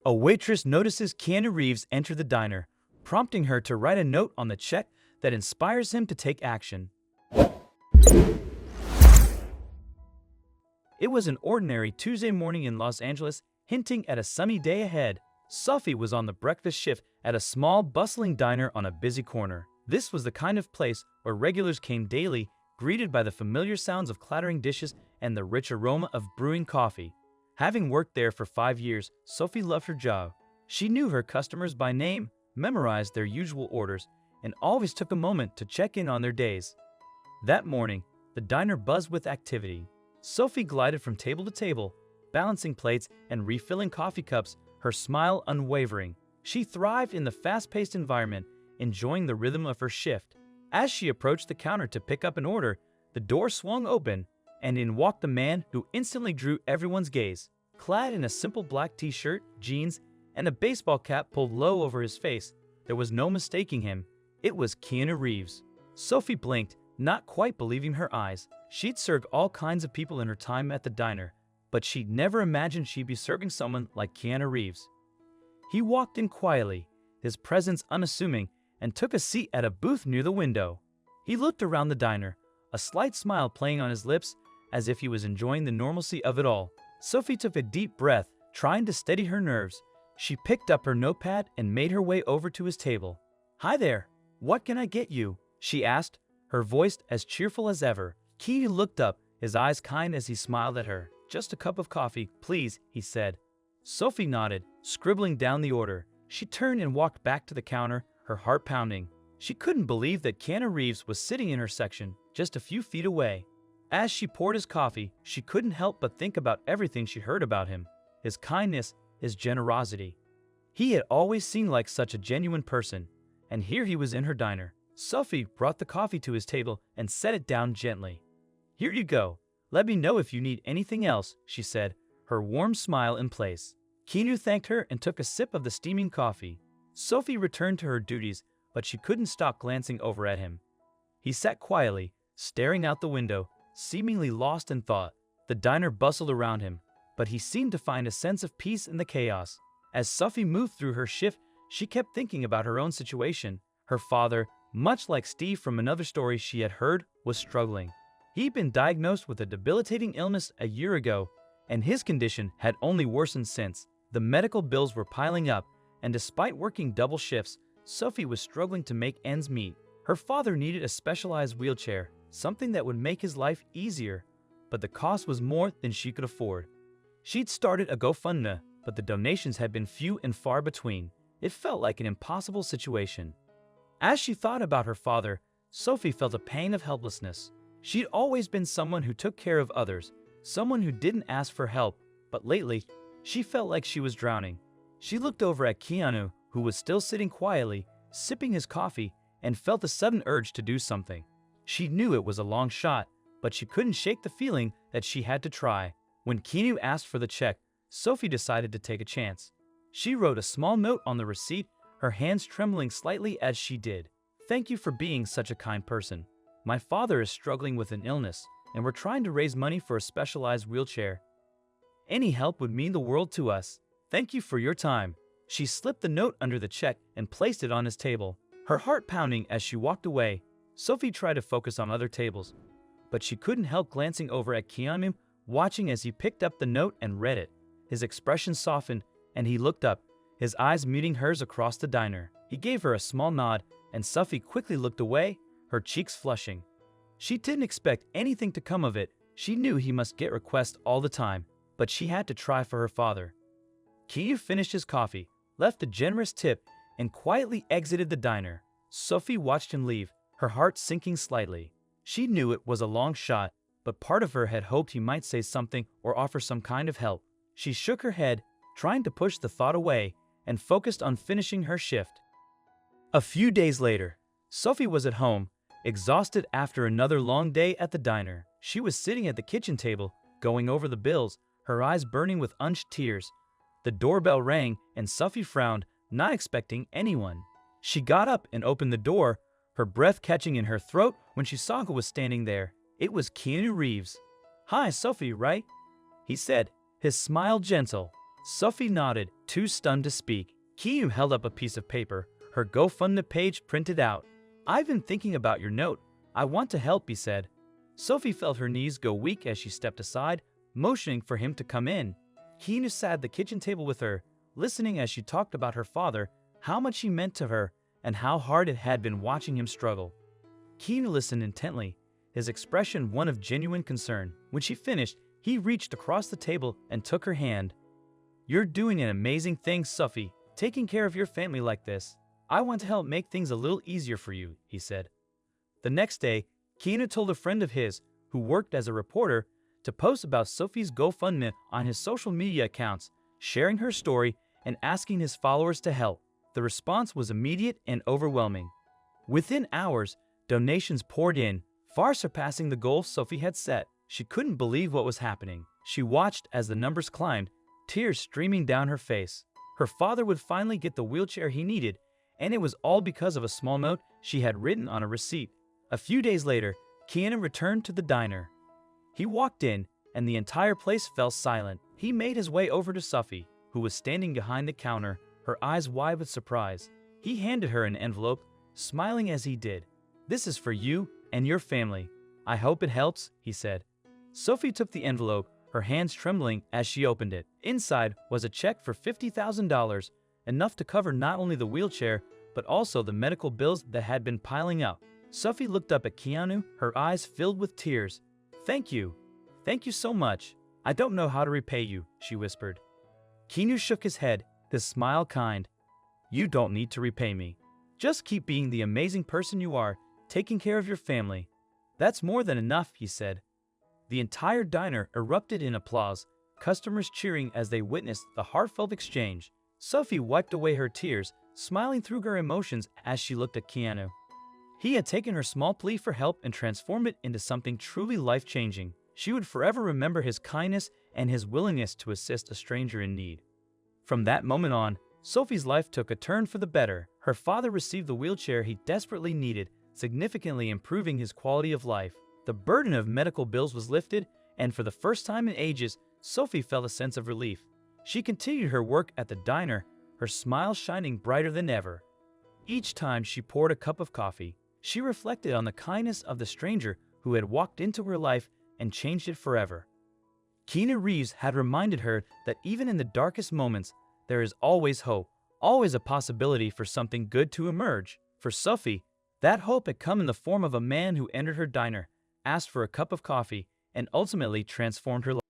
A waitress notices Keanu Reeves enter the diner, prompting her to write a note on the check that inspires him to take action. It was an ordinary Tuesday morning in Los Angeles, hinting at a sunny day ahead. Sophie was on the breakfast shift at a small, bustling diner on a busy corner. This was the kind of place where regulars came daily, greeted by the familiar sounds of clattering dishes and the rich aroma of brewing coffee. Having worked there for 5 years, Sophie loved her job. She knew her customers by name, memorized their usual orders, and always took a moment to check in on their days. That morning, the diner buzzed with activity. Sophie glided from table to table, balancing plates and refilling coffee cups, her smile unwavering. She thrived in the fast-paced environment, enjoying the rhythm of her shift. As she approached the counter to pick up an order, the door swung open, and in walked the man who instantly drew everyone's gaze. Clad in a simple black t-shirt, jeans, and a baseball cap pulled low over his face, there was no mistaking him. It was Keanu Reeves. Sophie blinked, not quite believing her eyes. She'd served all kinds of people in her time at the diner, but she'd never imagined she'd be serving someone like Keanu Reeves. He walked in quietly, his presence unassuming, and took a seat at a booth near the window. He looked around the diner, a slight smile playing on his lips, as if he was enjoying the normalcy of it all. Sophie took a deep breath, trying to steady her nerves. She picked up her notepad and made her way over to his table. "Hi there, what can I get you?" she asked, her voice as cheerful as ever. Keanu looked up, his eyes kind as he smiled at her. "Just a cup of coffee, please," he said. Sophie nodded, scribbling down the order. She turned and walked back to the counter, her heart pounding. She couldn't believe that Keanu Reeves was sitting in her section, just a few feet away. As she poured his coffee, she couldn't help but think about everything she heard about him. His kindness, his generosity. He had always seemed like such a genuine person, and here he was in her diner. Sophie brought the coffee to his table and set it down gently. "Here you go. Let me know if you need anything else," she said, her warm smile in place. Keanu thanked her and took a sip of the steaming coffee. Sophie returned to her duties, but she couldn't stop glancing over at him. He sat quietly, staring out the window, seemingly lost in thought. The diner bustled around him, but he seemed to find a sense of peace in the chaos. As Sophie moved through her shift, she kept thinking about her own situation. Her father, much like Steve from another story she had heard, was struggling. He'd been diagnosed with a debilitating illness a year ago, and his condition had only worsened since. The medical bills were piling up, and despite working double shifts, Sophie was struggling to make ends meet. Her father needed a specialized wheelchair, something that would make his life easier, but the cost was more than she could afford. She'd started a GoFundMe, but the donations had been few and far between. It felt like an impossible situation. As she thought about her father, Sophie felt a pang of helplessness. She'd always been someone who took care of others, someone who didn't ask for help, but lately, she felt like she was drowning. She looked over at Keanu, who was still sitting quietly, sipping his coffee, and felt a sudden urge to do something. She knew it was a long shot, but she couldn't shake the feeling that she had to try. When Keanu asked for the check, Sophie decided to take a chance. She wrote a small note on the receipt, her hands trembling slightly as she did. "Thank you for being such a kind person. My father is struggling with an illness, and we're trying to raise money for a specialized wheelchair. Any help would mean the world to us. Thank you for your time." She slipped the note under the check and placed it on his table, her heart pounding as she walked away. Sophie tried to focus on other tables, but she couldn't help glancing over at Keanu, watching as he picked up the note and read it. His expression softened, and he looked up, his eyes meeting hers across the diner. He gave her a small nod, and Sophie quickly looked away, her cheeks flushing. She didn't expect anything to come of it. She knew he must get requests all the time, but she had to try for her father. Keanu finished his coffee, left a generous tip, and quietly exited the diner. Sophie watched him leave, her heart sinking slightly. She knew it was a long shot, but part of her had hoped he might say something or offer some kind of help. She shook her head, trying to push the thought away, and focused on finishing her shift. A few days later, Sophie was at home, exhausted after another long day at the diner. She was sitting at the kitchen table, going over the bills, her eyes burning with unshed tears. The doorbell rang, and Sophie frowned, not expecting anyone. She got up and opened the door, her breath catching in her throat when she saw who was standing there. It was Keanu Reeves. "Hi, Sophie, right?" he said, his smile gentle. Sophie nodded, too stunned to speak. Keanu held up a piece of paper, her GoFundMe page printed out. "I've been thinking about your note. I want to help," he said. Sophie felt her knees go weak as she stepped aside, motioning for him to come in. Keanu sat at the kitchen table with her, listening as she talked about her father, how much he meant to her, and how hard it had been watching him struggle. Keanu listened intently, his expression one of genuine concern. When she finished, he reached across the table and took her hand. "You're doing an amazing thing, Sophie, taking care of your family like this. I want to help make things a little easier for you," he said. The next day, Keanu told a friend of his, who worked as a reporter, to post about Sophie's GoFundMe on his social media accounts, sharing her story and asking his followers to help. The response was immediate and overwhelming. Within hours, donations poured in, far surpassing the goal Sophie had set. She couldn't believe what was happening. She watched as the numbers climbed, tears streaming down her face. Her father would finally get the wheelchair he needed, and it was all because of a small note she had written on a receipt. A few days later, Keanu returned to the diner. He walked in, and the entire place fell silent. He made his way over to Sophie, who was standing behind the counter, her eyes wide with surprise. He handed her an envelope, smiling as he did. "This is for you and your family. I hope it helps," he said. Sophie took the envelope, her hands trembling as she opened it. Inside was a check for $50,000, enough to cover not only the wheelchair, but also the medical bills that had been piling up. Sophie looked up at Keanu, her eyes filled with tears. "Thank you. Thank you so much. I don't know how to repay you," she whispered. Keanu shook his head, his smile kind. "You don't need to repay me. Just keep being the amazing person you are, taking care of your family. That's more than enough," he said. The entire diner erupted in applause, customers cheering as they witnessed the heartfelt exchange. Sophie wiped away her tears, smiling through her emotions as she looked at Keanu. He had taken her small plea for help and transformed it into something truly life-changing. She would forever remember his kindness and his willingness to assist a stranger in need. From that moment on, Sophie's life took a turn for the better. Her father received the wheelchair he desperately needed, significantly improving his quality of life. The burden of medical bills was lifted, and for the first time in ages, Sophie felt a sense of relief. She continued her work at the diner, her smile shining brighter than ever. Each time she poured a cup of coffee, she reflected on the kindness of the stranger who had walked into her life and changed it forever. Keanu Reeves had reminded her that even in the darkest moments, there is always hope, always a possibility for something good to emerge. For Sophie, that hope had come in the form of a man who entered her diner, asked for a cup of coffee, and ultimately transformed her life.